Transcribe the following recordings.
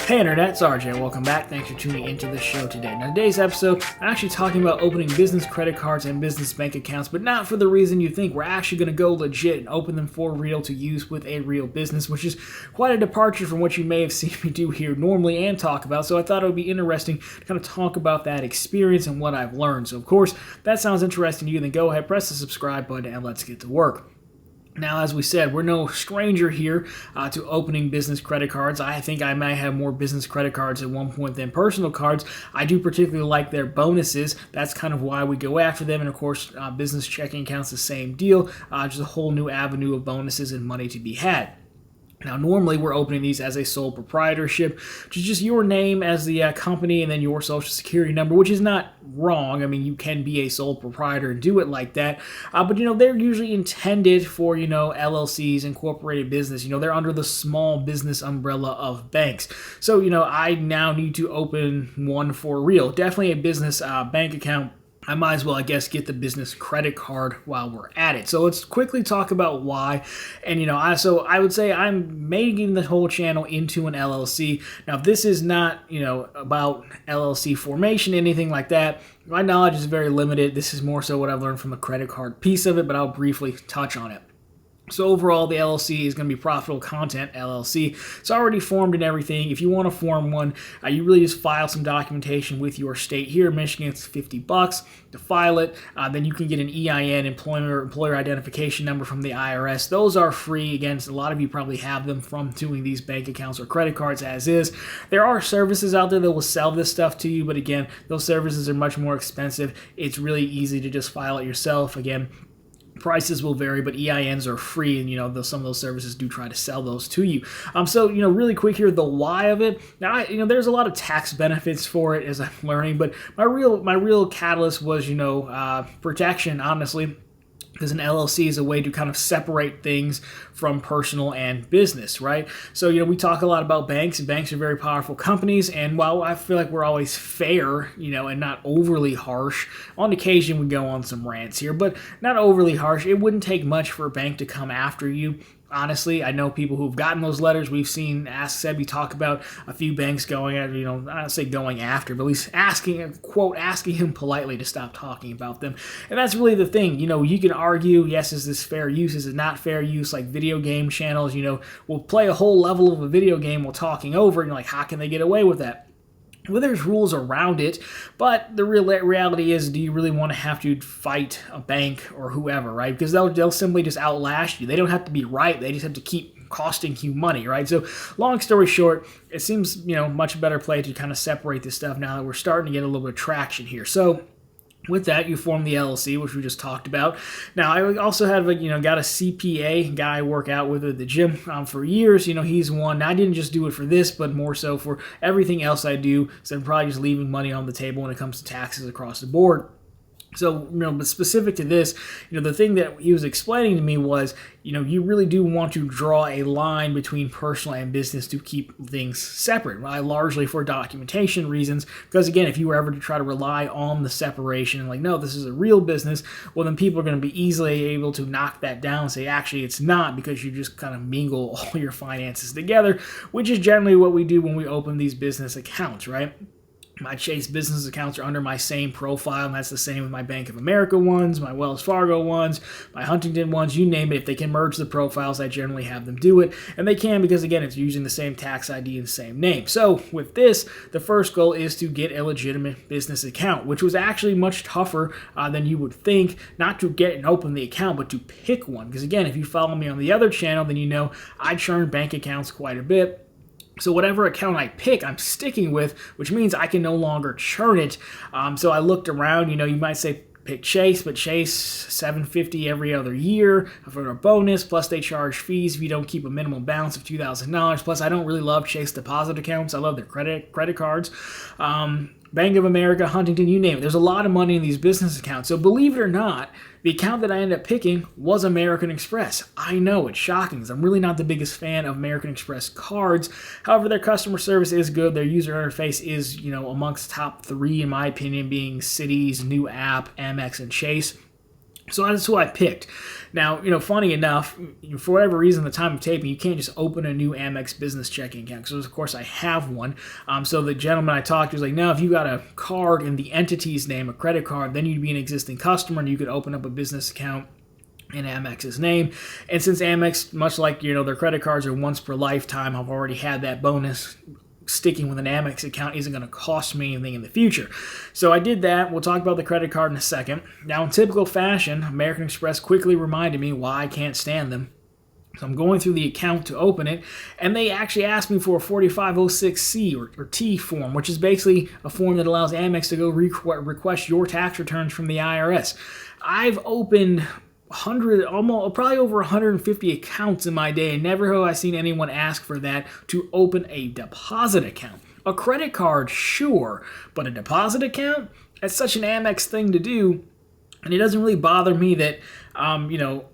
Hey Internet, it's RJ. Welcome back. Thanks for tuning into the show today. Now today's episode, I'm actually talking about opening business credit cards and business bank accounts, but not for the reason you think. We're actually going to go legit and open them for real to use with a real business, which is quite a departure from what you may have seen me do here normally and talk about. So I thought it would be interesting to kind of talk about that experience and what I've learned. So of course, if that sounds interesting to you, then go ahead, press the subscribe button, and let's get to work. Now, as we said, we're no stranger here to opening business credit cards. I think I might have more business credit cards at one point than personal cards. I do particularly like their bonuses. That's kind of why we go after them. And of course, business checking accounts, the same deal. Just a whole new avenue of bonuses and money to be had. Now, normally we're opening these as a sole proprietorship, which is just your name as the company and then your social security number, which is not wrong. I mean, you can be a sole proprietor and do it like that. But, they're usually intended for, LLCs, incorporated business. They're under the small business umbrella of banks. So, I now need to open one for real. Definitely a business bank account. I might as well, I guess, get the business credit card while we're at it. So let's quickly talk about why. And, I would say I'm making the whole channel into an LLC. Now, this is not, about LLC formation, anything like that. My knowledge is very limited. This is more so what I've learned from the credit card piece of it, but I'll briefly touch on it. So overall, the LLC is going to be Profitable Content LLC. It's already formed and everything. If you want to form one, you really just file some documentation with your state. Here in Michigan, it's $50 to file it. Then you can get an EIN, employer identification number from the IRS. Those are free. Again, a lot of you probably have them from doing these bank accounts or credit cards as is. There are services out there that will sell this stuff to you, but again, those services are much more expensive. It's really easy to just file it yourself. Again, prices will vary, but EINs are free, and some of those services do try to sell those to you. So really quick here, the why of it. Now, there's a lot of tax benefits for it as I'm learning, but my real catalyst was protection, honestly. Because an LLC is a way to kind of separate things from personal and business, right? So, we talk a lot about banks, and banks are very powerful companies. And while I feel like we're always fair, and not overly harsh, on occasion we go on some rants here, but not overly harsh. It wouldn't take much for a bank to come after you. Honestly, I know people who've gotten those letters. We've seen Ask Sebi talk about a few banks going at, I don't say going after, but at least asking him politely to stop talking about them. And that's really the thing. You can argue, yes, is this fair use? Is it not fair use? Like video game channels, will play a whole level of a video game while talking over it, and how can they get away with that? Well, there's rules around it, but the real reality is, do you really want to have to fight a bank or whoever, right? Because they'll simply just outlast you. They don't have to be right. They just have to keep costing you money, right? So long story short, it seems, much better play to kind of separate this stuff now that we're starting to get a little bit of traction here. So with that, you form the LLC, which we just talked about. Now, I also have, got a CPA guy I work out with at the gym for years. He's one. Now, I didn't just do it for this, but more so for everything else I do. So I'm probably just leaving money on the table when it comes to taxes across the board. So, but specific to this, the thing that he was explaining to me was, you really do want to draw a line between personal and business to keep things separate, right? Largely for documentation reasons. Because again, if you were ever to try to rely on the separation and no, this is a real business, well, then people are going to be easily able to knock that down and say, actually, it's not, because you just kind of mingle all your finances together, which is generally what we do when we open these business accounts, right? My Chase business accounts are under my same profile, and that's the same with my Bank of America ones, my Wells Fargo ones, my Huntington ones, you name it. If they can merge the profiles, I generally have them do it. And they can because, again, it's using the same tax ID and the same name. So with this, the first goal is to get a legitimate business account, which was actually much tougher than you would think, not to get and open the account, but to pick one. Because, again, if you follow me on the other channel, then I churn bank accounts quite a bit. So whatever account I pick, I'm sticking with, which means I can no longer churn it. So I looked around, you might say pick Chase, but Chase, $750 every other year for a bonus, plus they charge fees if you don't keep a minimum balance of $2,000. Plus, I don't really love Chase deposit accounts. I love their credit cards. Bank of America, Huntington, you name it. There's a lot of money in these business accounts. So believe it or not, the account that I ended up picking was American Express. I know, it's shocking because I'm really not the biggest fan of American Express cards. However, their customer service is good. Their user interface is, amongst top 3 in my opinion, being Citi's new app, Amex, and Chase. So that's who I picked. Now, funny enough, for whatever reason, the time of taping, you can't just open a new Amex business checking account. Because, of course, I have one. So the gentleman I talked to was like, no, if you got a card in the entity's name, a credit card, then you'd be an existing customer and you could open up a business account in Amex's name. And since Amex, much like, their credit cards are once per lifetime, I've already had that bonus. Sticking with an Amex account isn't going to cost me anything in the future. So I did that. We'll talk about the credit card in a second. Now, in typical fashion, American Express quickly reminded me why I can't stand them. So I'm going through the account to open it, and they actually asked me for a 4506C or T form, which is basically a form that allows Amex to go request your tax returns from the IRS. I've opened probably over 150 accounts in my day, and never have I seen anyone ask for that to open a deposit account. A credit card, sure, but a deposit account? That's such an Amex thing to do, and it doesn't really bother me that,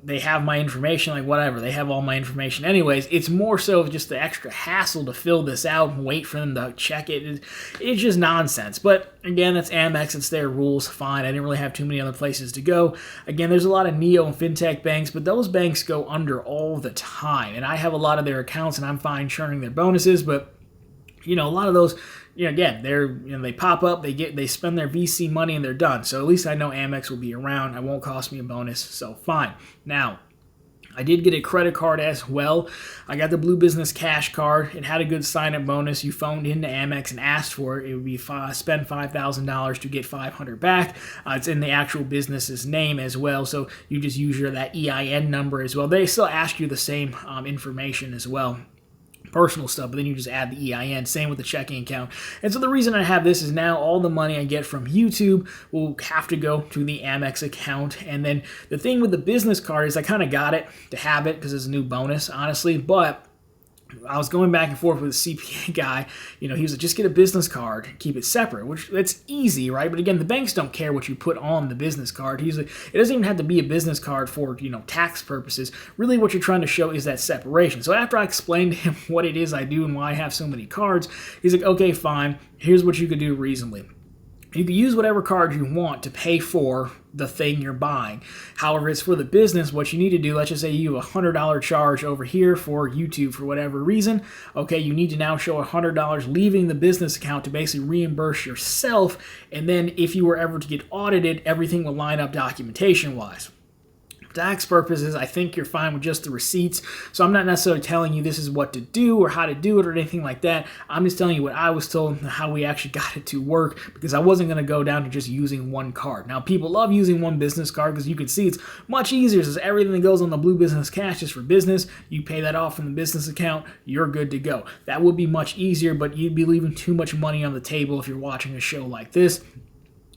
they have my information, like whatever, they have all my information anyways. It's more so just the extra hassle to fill this out and wait for them to check it. It's just nonsense. But again, that's Amex, it's their rules, fine. I didn't really have too many other places to go. Again, there's a lot of neo and fintech banks, but those banks go under all the time. And I have a lot of their accounts and I'm fine churning their bonuses, but a lot of those, again, they pop up, they spend their VC money and they're done. So at least I know Amex will be around. It won't cost me a bonus, so fine. Now, I did get a credit card as well. I got the Blue Business Cash Card. It had a good sign-up bonus. You phoned into Amex and asked for it. It would be spend $5,000 to get $500 back. It's in the actual business's name as well, so you just use that EIN number as well. They still ask you the same information as well. Personal stuff, but then you just add the EIN. Same with the checking account. And so the reason I have this is now all the money I get from YouTube will have to go to the Amex account. And then the thing with the business card is I kind of got it to have it because it's a new bonus, honestly, but I was going back and forth with a CPA guy. He was like, just get a business card, keep it separate, which that's easy, right? But again, the banks don't care what you put on the business card. He's like, it doesn't even have to be a business card for, tax purposes. Really what you're trying to show is that separation. So after I explained to him what it is I do and why I have so many cards, he's like, okay, fine. Here's what you could do reasonably. You can use whatever card you want to pay for the thing you're buying. However, it's for the business. What you need to do, let's just say you have a $100 charge over here for YouTube for whatever reason. Okay, you need to now show $100 leaving the business account to basically reimburse yourself. And then if you were ever to get audited, everything will line up documentation-wise. Tax purposes, I think you're fine with just the receipts. So I'm not necessarily telling you this is what to do or how to do it or anything like that. I'm just telling you what I was told and how we actually got it to work, because I wasn't going to go down to just using one card. Now, people love using one business card because you can see it's much easier. It's everything that goes on the Blue Business Cash is for business. You pay that off from the business account, you're good to go. That would be much easier, but you'd be leaving too much money on the table if you're watching a show like this.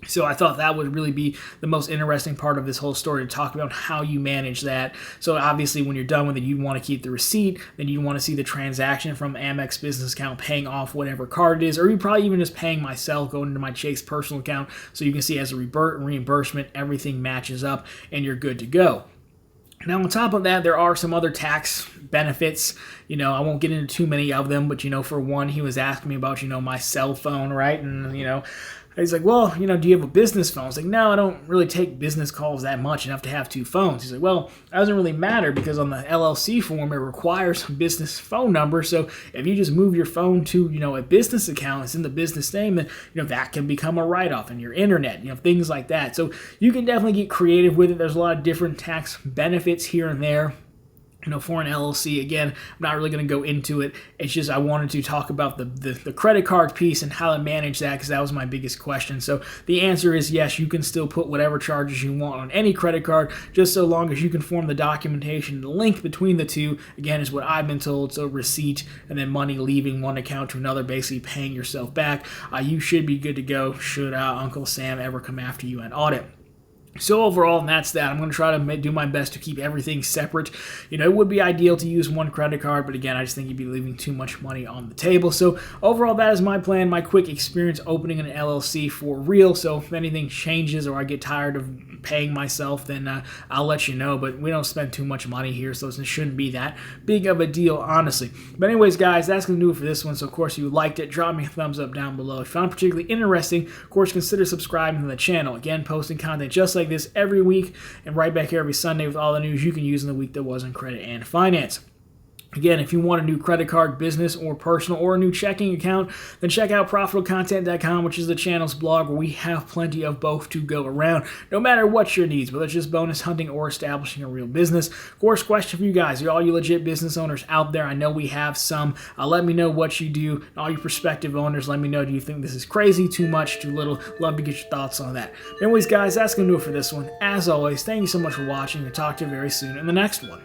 So I thought that would really be the most interesting part of this whole story, to talk about how you manage that. So obviously when you're done with it, you want to keep the receipt, then you want to see the transaction from Amex business account paying off whatever card it is, or you probably even just paying myself, going into my Chase personal account, so you can see as a reimbursement, everything matches up and you're good to go. Now, on top of that, there are some other tax benefits. I won't get into too many of them, but, for one, he was asking me about, my cell phone, right? And, he's like, well, do you have a business phone? I was like, no, I don't really take business calls that much enough to have two phones. He's like, well, that doesn't really matter because on the LLC form, it requires a business phone number. So if you just move your phone to, a business account, it's in the business name, then, that can become a write-off in your internet, things like that. So you can definitely get creative with it. There's a lot of different tax benefits here and there. For an LLC, again, I'm not really going to go into it. It's just I wanted to talk about the credit card piece and how to manage that, because that was my biggest question. So the answer is yes, you can still put whatever charges you want on any credit card, just so long as you can form the documentation. The link between the two, again, is what I've been told. So receipt and then money leaving one account to another, basically paying yourself back. You should be good to go should Uncle Sam ever come after you and audit. So overall, and that's that. I'm going to try to do my best to keep everything separate. It would be ideal to use one credit card, but again, I just think you'd be leaving too much money on the table. So overall, that is my plan, my quick experience opening an LLC for real. So if anything changes or I get tired of paying myself, then I'll let you know. But we don't spend too much money here, so it shouldn't be that big of a deal, honestly. But anyways, guys, that's going to do it for this one. So of course, if you liked it, drop me a thumbs up down below. If you found it particularly interesting, of course, consider subscribing to the channel. Again, posting content just like like this every week, and right back here every Sunday with all the news you can use in the week that was in credit and finance. Again, if you want a new credit card, business or personal, or a new checking account, then check out ProfitableContent.com, which is the channel's blog where we have plenty of both to go around, no matter what your needs, whether it's just bonus hunting or establishing a real business. Of course, question for you guys, all you legit business owners out there, I know we have some. Let me know what you do. And all you prospective owners, let me know, do you think this is crazy, too much, too little? Love to get your thoughts on that. Anyways, guys, that's going to do it for this one. As always, thank you so much for watching, and talk to you very soon in the next one.